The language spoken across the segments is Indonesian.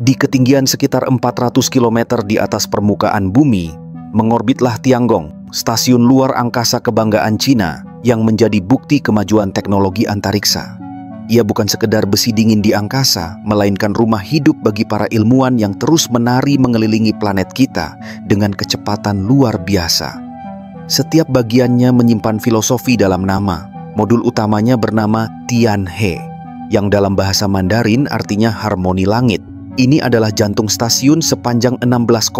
Di ketinggian sekitar 400 km di atas permukaan bumi, mengorbitlah Tiangong, stasiun luar angkasa kebanggaan Cina yang menjadi bukti kemajuan teknologi antariksa. Ia bukan sekedar besi dingin di angkasa, melainkan rumah hidup bagi para ilmuwan yang terus menari mengelilingi planet kita dengan kecepatan luar biasa. Setiap bagiannya menyimpan filosofi dalam nama. Modul utamanya bernama Tianhe, yang dalam bahasa Mandarin artinya harmoni langit. Ini adalah jantung stasiun sepanjang 16,6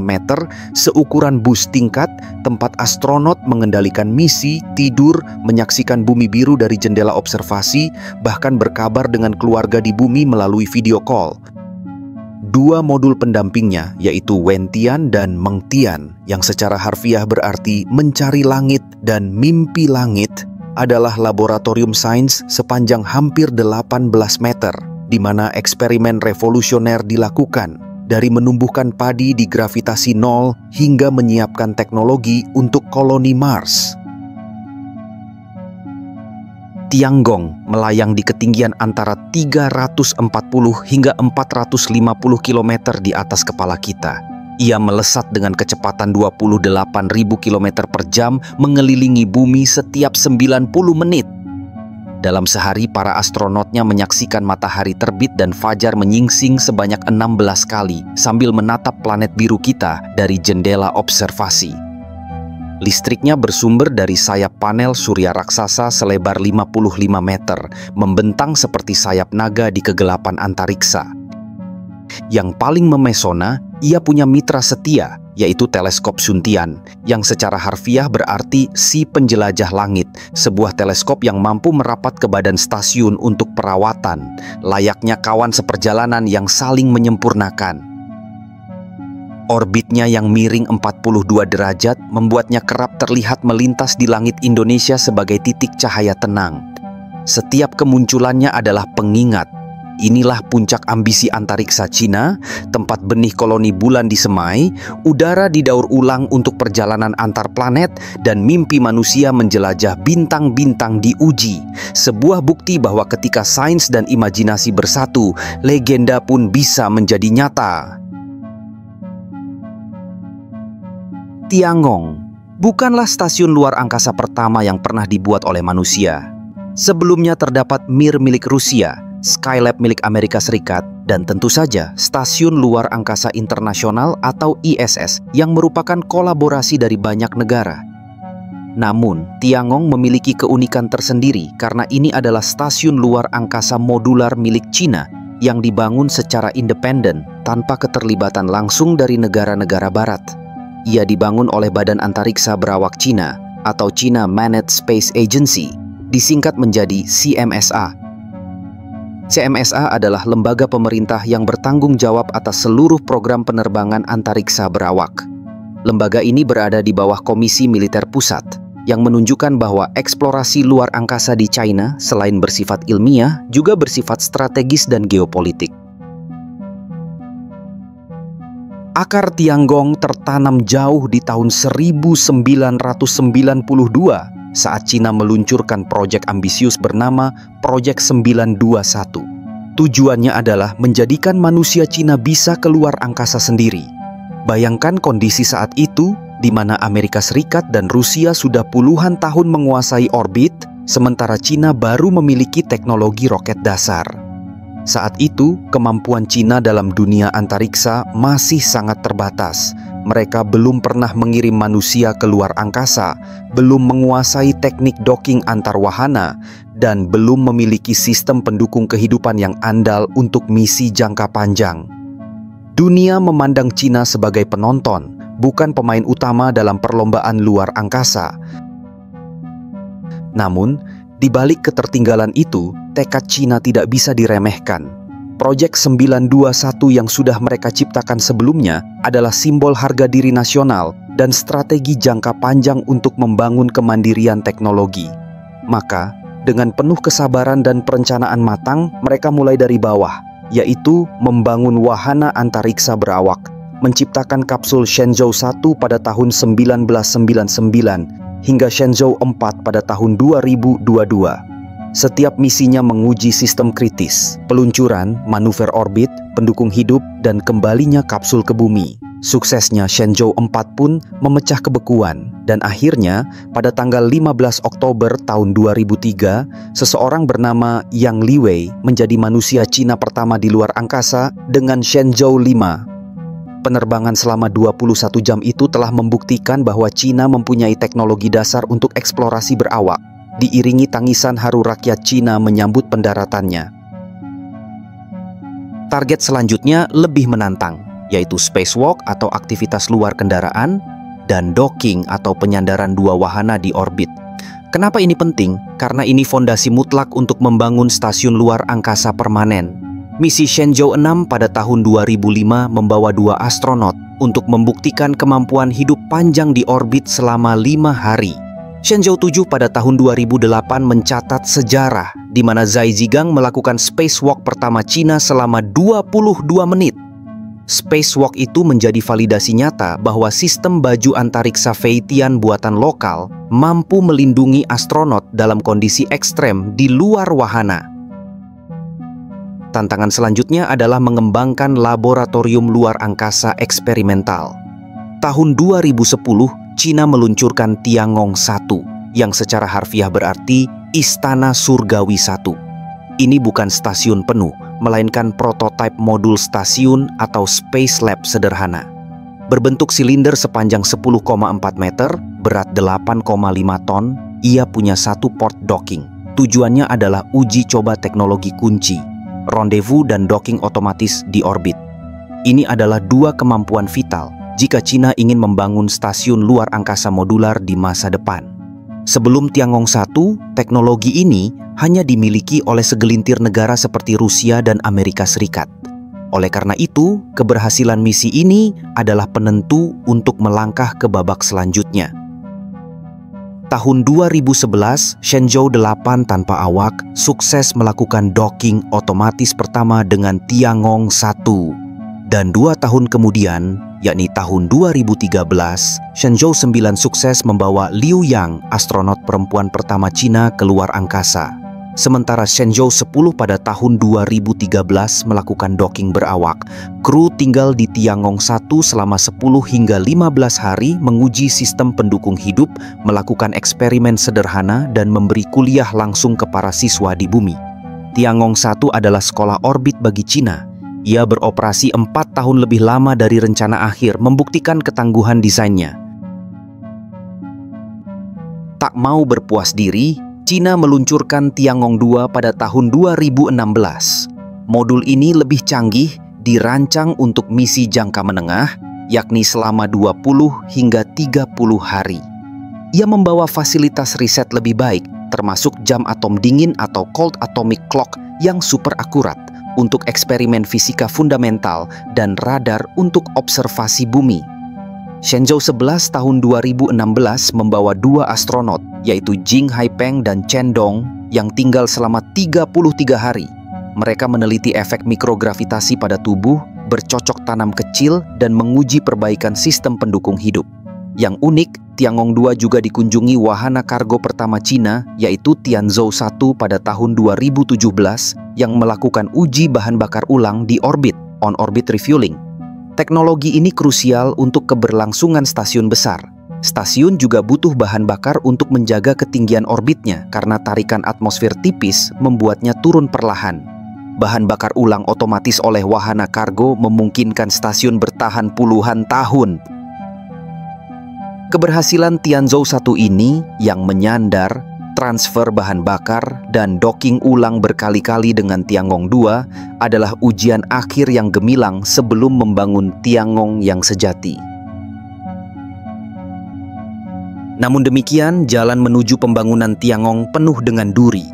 meter, seukuran bus tingkat, tempat astronot mengendalikan misi, tidur, menyaksikan bumi biru dari jendela observasi, bahkan berkabar dengan keluarga di bumi melalui video call. Dua modul pendampingnya, yaitu Wentian dan Mengtian, yang secara harfiah berarti mencari langit dan mimpi langit, adalah laboratorium sains sepanjang hampir 18 meter, di mana eksperimen revolusioner dilakukan, dari menumbuhkan padi di gravitasi nol hingga menyiapkan teknologi untuk koloni Mars. Tiangong melayang di ketinggian antara 340 hingga 450 km di atas kepala kita. Ia melesat dengan kecepatan 28.000 km per jam mengelilingi bumi setiap 90 menit. Dalam sehari, para astronotnya menyaksikan matahari terbit dan fajar menyingsing sebanyak 16 kali sambil menatap planet biru kita dari jendela observasi. Listriknya bersumber dari sayap panel surya raksasa selebar 55 meter, membentang seperti sayap naga di kegelapan antariksa. Yang paling memesona, ia punya mitra setia, yaitu teleskop Xuntian, yang secara harfiah berarti si penjelajah langit, sebuah teleskop yang mampu merapat ke badan stasiun untuk perawatan, layaknya kawan seperjalanan yang saling menyempurnakan. Orbitnya yang miring 42 derajat membuatnya kerap terlihat melintas di langit Indonesia sebagai titik cahaya tenang. Setiap kemunculannya adalah pengingat. Inilah puncak ambisi antariksa Cina, tempat benih koloni bulan disemai, udara didaur ulang untuk perjalanan antar planet, dan mimpi manusia menjelajah bintang-bintang diuji. Sebuah bukti bahwa ketika sains dan imajinasi bersatu, legenda pun bisa menjadi nyata. Tiangong bukanlah stasiun luar angkasa pertama yang pernah dibuat oleh manusia. Sebelumnya terdapat Mir milik Rusia, Skylab milik Amerika Serikat, dan tentu saja Stasiun Luar Angkasa Internasional atau ISS yang merupakan kolaborasi dari banyak negara. Namun, Tiangong memiliki keunikan tersendiri karena ini adalah stasiun luar angkasa modular milik Cina yang dibangun secara independen tanpa keterlibatan langsung dari negara-negara barat. Ia dibangun oleh Badan Antariksa Berawak Cina atau China Manned Space Agency, disingkat menjadi CMSA. CMSA adalah lembaga pemerintah yang bertanggung jawab atas seluruh program penerbangan antariksa berawak. Lembaga ini berada di bawah Komisi Militer Pusat, yang menunjukkan bahwa eksplorasi luar angkasa di China selain bersifat ilmiah, juga bersifat strategis dan geopolitik. Akar Tiangong tertanam jauh di tahun 1992 saat Cina meluncurkan proyek ambisius bernama Proyek 921. Tujuannya adalah menjadikan manusia Cina bisa keluar angkasa sendiri. Bayangkan kondisi saat itu, di mana Amerika Serikat dan Rusia sudah puluhan tahun menguasai orbit, sementara Cina baru memiliki teknologi roket dasar. Saat itu, kemampuan Cina dalam dunia antariksa masih sangat terbatas. Mereka belum pernah mengirim manusia ke luar angkasa, belum menguasai teknik docking antar wahana, dan belum memiliki sistem pendukung kehidupan yang andal untuk misi jangka panjang. Dunia memandang Cina sebagai penonton, bukan pemain utama dalam perlombaan luar angkasa. Namun, di balik ketertinggalan itu, tekad Cina tidak bisa diremehkan. Proyek 921 yang sudah mereka ciptakan sebelumnya adalah simbol harga diri nasional dan strategi jangka panjang untuk membangun kemandirian teknologi. Maka, dengan penuh kesabaran dan perencanaan matang, mereka mulai dari bawah, yaitu membangun wahana antariksa berawak, menciptakan kapsul Shenzhou 1 pada tahun 1999 hingga Shenzhou 4 pada tahun 2022. Setiap misinya menguji sistem kritis, peluncuran, manuver orbit, pendukung hidup, dan kembalinya kapsul ke bumi. Suksesnya Shenzhou 4 pun memecah kebekuan, dan akhirnya pada tanggal 15 Oktober tahun 2003, seseorang bernama Yang Liwei menjadi manusia Cina pertama di luar angkasa dengan Shenzhou 5. Penerbangan selama 21 jam itu telah membuktikan bahwa Cina mempunyai teknologi dasar untuk eksplorasi berawak, diiringi tangisan haru rakyat Cina menyambut pendaratannya. Target selanjutnya lebih menantang, yaitu spacewalk atau aktivitas luar kendaraan, dan docking atau penyandaran dua wahana di orbit. Kenapa ini penting? Karena ini fondasi mutlak untuk membangun stasiun luar angkasa permanen. Misi Shenzhou 6 pada tahun 2005 membawa 2 astronot untuk membuktikan kemampuan hidup panjang di orbit selama 5 hari. Shenzhou 7 pada tahun 2008 mencatat sejarah di mana Zhai Zigang melakukan spacewalk pertama Cina selama 22 menit. Spacewalk itu menjadi validasi nyata bahwa sistem baju antariksa Feitian buatan lokal mampu melindungi astronot dalam kondisi ekstrem di luar wahana. Tantangan selanjutnya adalah mengembangkan laboratorium luar angkasa eksperimental. Tahun 2010, Cina meluncurkan Tiangong 1, yang secara harfiah berarti Istana Surgawi 1. Ini bukan stasiun penuh, melainkan prototipe modul stasiun atau space lab sederhana. Berbentuk silinder sepanjang 10,4 meter, berat 8,5 ton, ia punya 1 port docking. Tujuannya adalah uji coba teknologi kunci, rendezvous dan docking otomatis di orbit. Ini adalah 2 kemampuan vital jika Cina ingin membangun stasiun luar angkasa modular di masa depan. Sebelum Tiangong 1, teknologi ini hanya dimiliki oleh segelintir negara seperti Rusia dan Amerika Serikat. Oleh karena itu, keberhasilan misi ini adalah penentu untuk melangkah ke babak selanjutnya. Tahun 2011, Shenzhou 8 tanpa awak sukses melakukan docking otomatis pertama dengan Tiangong 1. Dan 2 tahun kemudian, yakni tahun 2013, Shenzhou 9 sukses membawa Liu Yang, astronot perempuan pertama Cina, keluar angkasa. Sementara Shenzhou 10 pada tahun 2013 melakukan docking berawak, kru tinggal di Tiangong 1 selama 10 hingga 15 hari menguji sistem pendukung hidup, melakukan eksperimen sederhana, dan memberi kuliah langsung ke para siswa di bumi. Tiangong 1 adalah sekolah orbit bagi Cina. Ia beroperasi 4 tahun lebih lama dari rencana akhir, membuktikan ketangguhan desainnya. Tak mau berpuas diri, Cina meluncurkan Tiangong 2 pada tahun 2016. Modul ini lebih canggih, dirancang untuk misi jangka menengah, yakni selama 20 hingga 30 hari. Ia membawa fasilitas riset lebih baik, termasuk jam atom dingin atau cold atomic clock yang super akurat untuk eksperimen fisika fundamental dan radar untuk observasi bumi. Shenzhou 11 tahun 2016 membawa 2 astronot, yaitu Jing Haipeng dan Chen Dong, yang tinggal selama 33 hari. Mereka meneliti efek mikrogravitasi pada tubuh, bercocok tanam kecil, dan menguji perbaikan sistem pendukung hidup. Yang unik, Tiangong 2 juga dikunjungi wahana kargo pertama Cina, yaitu Tianzhou 1 pada tahun 2017, yang melakukan uji bahan bakar ulang di orbit, on-orbit refueling. Teknologi ini krusial untuk keberlangsungan stasiun besar. Stasiun juga butuh bahan bakar untuk menjaga ketinggian orbitnya karena tarikan atmosfer tipis membuatnya turun perlahan. Bahan bakar ulang otomatis oleh wahana kargo memungkinkan stasiun bertahan puluhan tahun. Keberhasilan Tianzhou 1 ini yang menyandar, transfer bahan bakar, dan docking ulang berkali-kali dengan Tiangong 2 adalah ujian akhir yang gemilang sebelum membangun Tiangong yang sejati. Namun demikian, jalan menuju pembangunan Tiangong penuh dengan duri.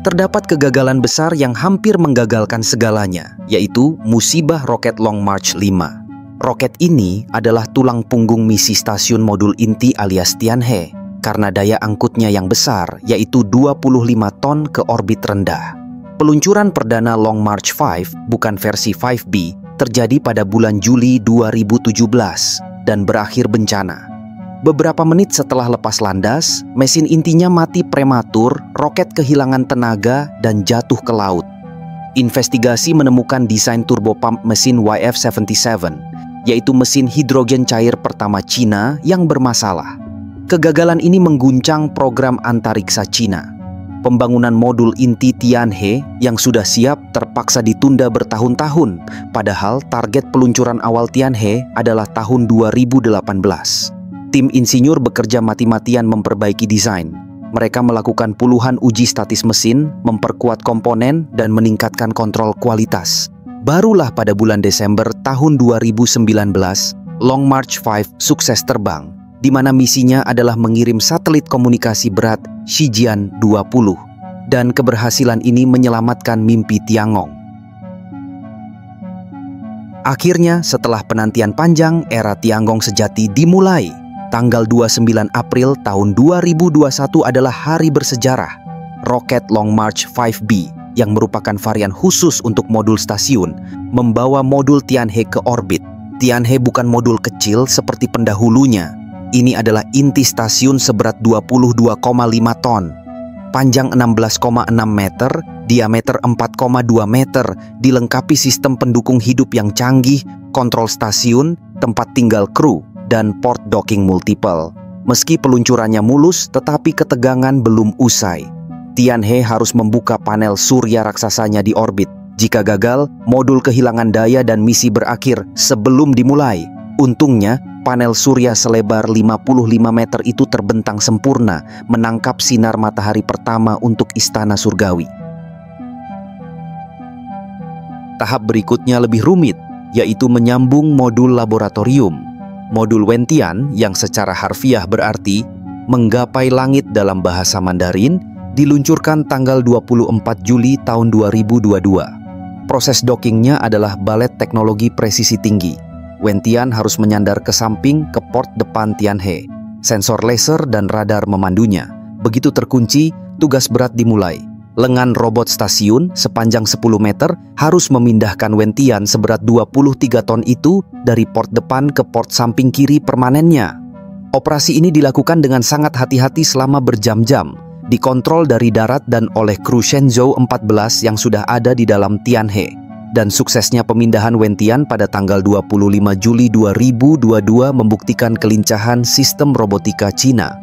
Terdapat kegagalan besar yang hampir menggagalkan segalanya, yaitu musibah roket Long March 5. Roket ini adalah tulang punggung misi stasiun modul inti alias Tianhe, karena daya angkutnya yang besar, yaitu 25 ton ke orbit rendah. Peluncuran perdana Long March 5, bukan versi 5B, terjadi pada bulan Juli 2017 dan berakhir bencana. Beberapa menit setelah lepas landas, mesin intinya mati prematur, roket kehilangan tenaga, dan jatuh ke laut. Investigasi menemukan desain turbopump mesin YF-77, yaitu mesin hidrogen cair pertama Cina yang bermasalah. Kegagalan ini mengguncang program antariksa Cina. Pembangunan modul inti Tianhe yang sudah siap terpaksa ditunda bertahun-tahun, padahal target peluncuran awal Tianhe adalah tahun 2018. Tim insinyur bekerja mati-matian memperbaiki desain. Mereka melakukan puluhan uji statis mesin, memperkuat komponen, dan meningkatkan kontrol kualitas. Barulah pada bulan Desember tahun 2019, Long March 5 sukses terbang, di mana misinya adalah mengirim satelit komunikasi berat Shijian-20, dan keberhasilan ini menyelamatkan mimpi Tiangong. Akhirnya, setelah penantian panjang, era Tiangong sejati dimulai. Tanggal 29 April tahun 2021 adalah hari bersejarah. Roket Long March 5B yang merupakan varian khusus untuk modul stasiun membawa modul Tianhe ke orbit. Tianhe bukan modul kecil seperti pendahulunya. Ini adalah inti stasiun seberat 22,5 ton. Panjang 16,6 meter, diameter 4,2 meter, dilengkapi sistem pendukung hidup yang canggih, kontrol stasiun, tempat tinggal kru, dan port docking multiple. Meski peluncurannya mulus, tetapi ketegangan belum usai. Tianhe harus membuka panel surya raksasanya di orbit. Jika gagal, modul kehilangan daya dan misi berakhir sebelum dimulai. Untungnya, panel surya selebar 55 meter itu terbentang sempurna, menangkap sinar matahari pertama untuk istana surgawi. Tahap berikutnya lebih rumit, yaitu menyambung modul laboratorium. Modul Wentian yang secara harfiah berarti menggapai langit dalam bahasa Mandarin diluncurkan tanggal 24 Juli tahun 2022. Proses dockingnya adalah balet teknologi presisi tinggi. Wentian harus menyandar ke samping ke port depan Tianhe. Sensor laser dan radar memandunya. Begitu terkunci, tugas berat dimulai. Lengan robot stasiun sepanjang 10 meter harus memindahkan Wentian seberat 23 ton itu dari port depan ke port samping kiri permanennya. Operasi ini dilakukan dengan sangat hati-hati selama berjam-jam, dikontrol dari darat dan oleh kru Shenzhou 14 yang sudah ada di dalam Tianhe. Dan suksesnya pemindahan Wentian pada tanggal 25 Juli 2022 membuktikan kelincahan sistem robotika Cina.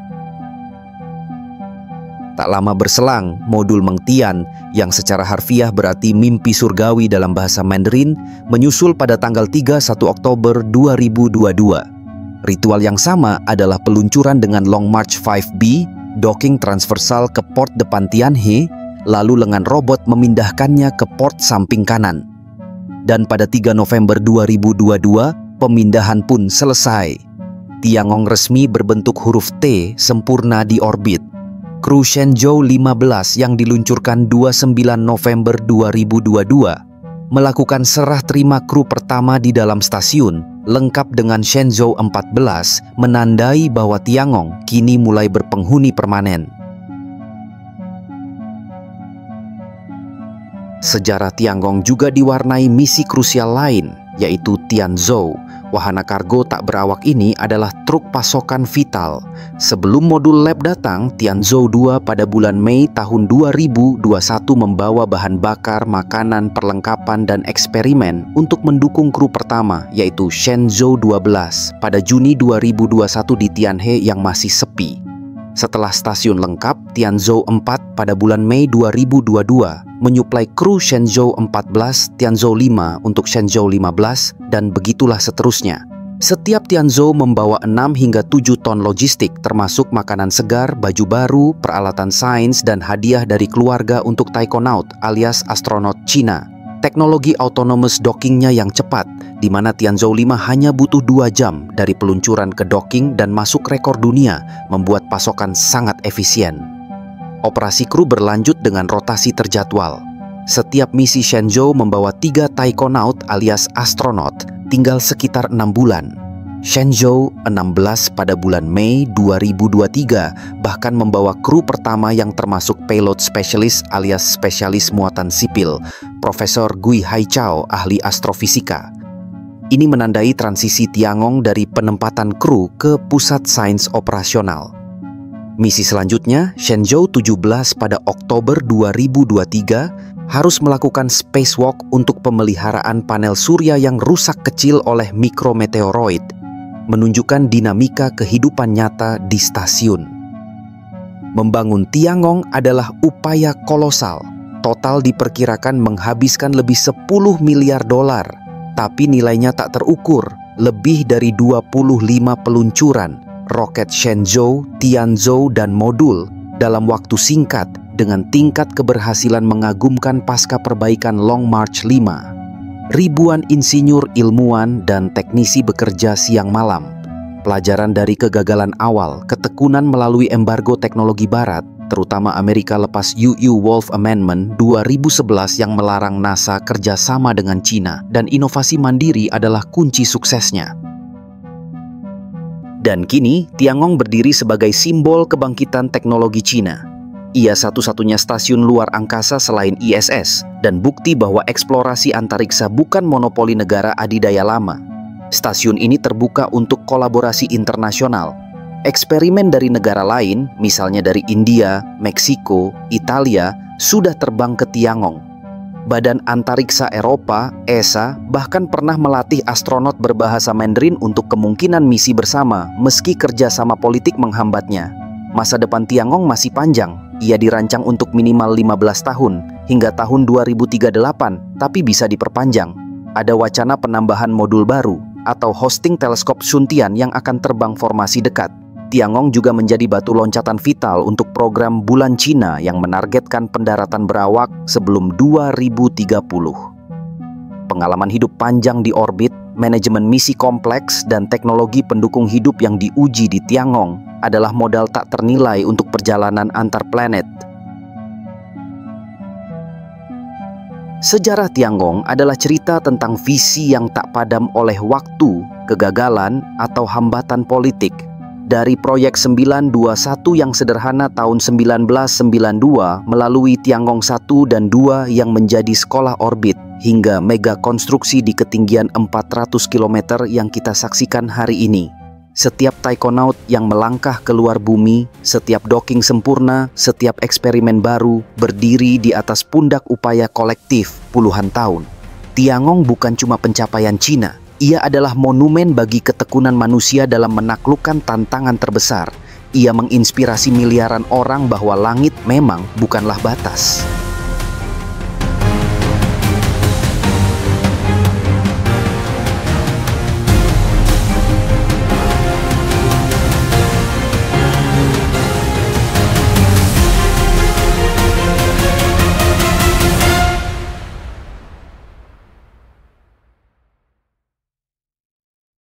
Tak lama berselang, modul Mengtian yang secara harfiah berarti mimpi surgawi dalam bahasa Mandarin menyusul pada tanggal 31 Oktober 2022. Ritual yang sama adalah peluncuran dengan Long March 5B, docking transversal ke port depan Tianhe, lalu lengan robot memindahkannya ke port samping kanan. Dan pada 3 November 2022, pemindahan pun selesai. Tiangong resmi berbentuk huruf T sempurna di orbit. Kru Shenzhou 15 yang diluncurkan 29 November 2022 melakukan serah terima kru pertama di dalam stasiun, lengkap dengan Shenzhou 14, menandai bahwa Tiangong kini mulai berpenghuni permanen. Sejarah Tiangong juga diwarnai misi krusial lain, yaitu Tianzhou. Wahana kargo tak berawak ini adalah truk pasokan vital. Sebelum modul lab datang, Tianzhou 2 pada bulan Mei tahun 2021 membawa bahan bakar, makanan, perlengkapan, dan eksperimen untuk mendukung kru pertama, yaitu Shenzhou 12 pada Juni 2021 di Tianhe yang masih sepi. Setelah stasiun lengkap, Tianzhou 4 pada bulan Mei 2022 menyuplai kru Shenzhou 14, Tianzhou 5 untuk Shenzhou 15, dan begitulah seterusnya. Setiap Tianzhou membawa 6 hingga 7 ton logistik termasuk makanan segar, baju baru, peralatan sains, dan hadiah dari keluarga untuk taikonaut alias astronot Cina. Teknologi autonomous dockingnya yang cepat, di mana Tianzhou 5 hanya butuh 2 jam dari peluncuran ke docking dan masuk rekor dunia, membuat pasokan sangat efisien. Operasi kru berlanjut dengan rotasi terjadwal. Setiap misi Shenzhou membawa 3 taikonaut alias astronot, tinggal sekitar 6 bulan. Shenzhou 16 pada bulan Mei 2023 bahkan membawa kru pertama yang termasuk payload specialist alias spesialis muatan sipil, Profesor Gui Haichao, ahli astrofisika. Ini menandai transisi Tiangong dari penempatan kru ke pusat sains operasional. Misi selanjutnya, Shenzhou 17 pada Oktober 2023, harus melakukan spacewalk untuk pemeliharaan panel surya yang rusak kecil oleh mikrometeoroid, menunjukkan dinamika kehidupan nyata di stasiun. Membangun Tiangong adalah upaya kolosal. Total diperkirakan menghabiskan lebih 10 miliar dolar, tapi nilainya tak terukur, lebih dari 25 peluncuran roket Shenzhou, Tianzhou, dan modul dalam waktu singkat dengan tingkat keberhasilan mengagumkan pasca perbaikan Long March 5. Ribuan insinyur, ilmuwan, dan teknisi bekerja siang malam. Pelajaran dari kegagalan awal, ketekunan melalui embargo teknologi barat, terutama Amerika lepas UU Wolf Amendment 2011 yang melarang NASA kerjasama dengan Cina, dan inovasi mandiri adalah kunci suksesnya. Dan kini, Tiangong berdiri sebagai simbol kebangkitan teknologi Cina. Ia satu-satunya stasiun luar angkasa selain ISS, dan bukti bahwa eksplorasi antariksa bukan monopoli negara adidaya lama. Stasiun ini terbuka untuk kolaborasi internasional. Eksperimen dari negara lain, misalnya dari India, Meksiko, Italia, sudah terbang ke Tiangong. Badan Antariksa Eropa, ESA, bahkan pernah melatih astronot berbahasa Mandarin untuk kemungkinan misi bersama, meski kerjasama politik menghambatnya. Masa depan Tiangong masih panjang. Ia dirancang untuk minimal 15 tahun, hingga tahun 2038, tapi bisa diperpanjang. Ada wacana penambahan modul baru, atau hosting teleskop suntian yang akan terbang formasi dekat. Tiangong juga menjadi batu loncatan vital untuk program Bulan Cina yang menargetkan pendaratan berawak sebelum 2030. Pengalaman hidup panjang di orbit, manajemen misi kompleks, dan teknologi pendukung hidup yang diuji di Tiangong adalah modal tak ternilai untuk perjalanan antar planet. Sejarah Tiangong adalah cerita tentang visi yang tak padam oleh waktu, kegagalan, atau hambatan politik. Dari proyek 921 yang sederhana tahun 1992 melalui Tiangong 1 dan 2 yang menjadi sekolah orbit, hingga mega konstruksi di ketinggian 400 km yang kita saksikan hari ini. Setiap taikonaut yang melangkah keluar bumi, setiap docking sempurna, setiap eksperimen baru berdiri di atas pundak upaya kolektif puluhan tahun. Tiangong bukan cuma pencapaian Cina. Ia adalah monumen bagi ketekunan manusia dalam menaklukkan tantangan terbesar. Ia menginspirasi miliaran orang bahwa langit memang bukanlah batas.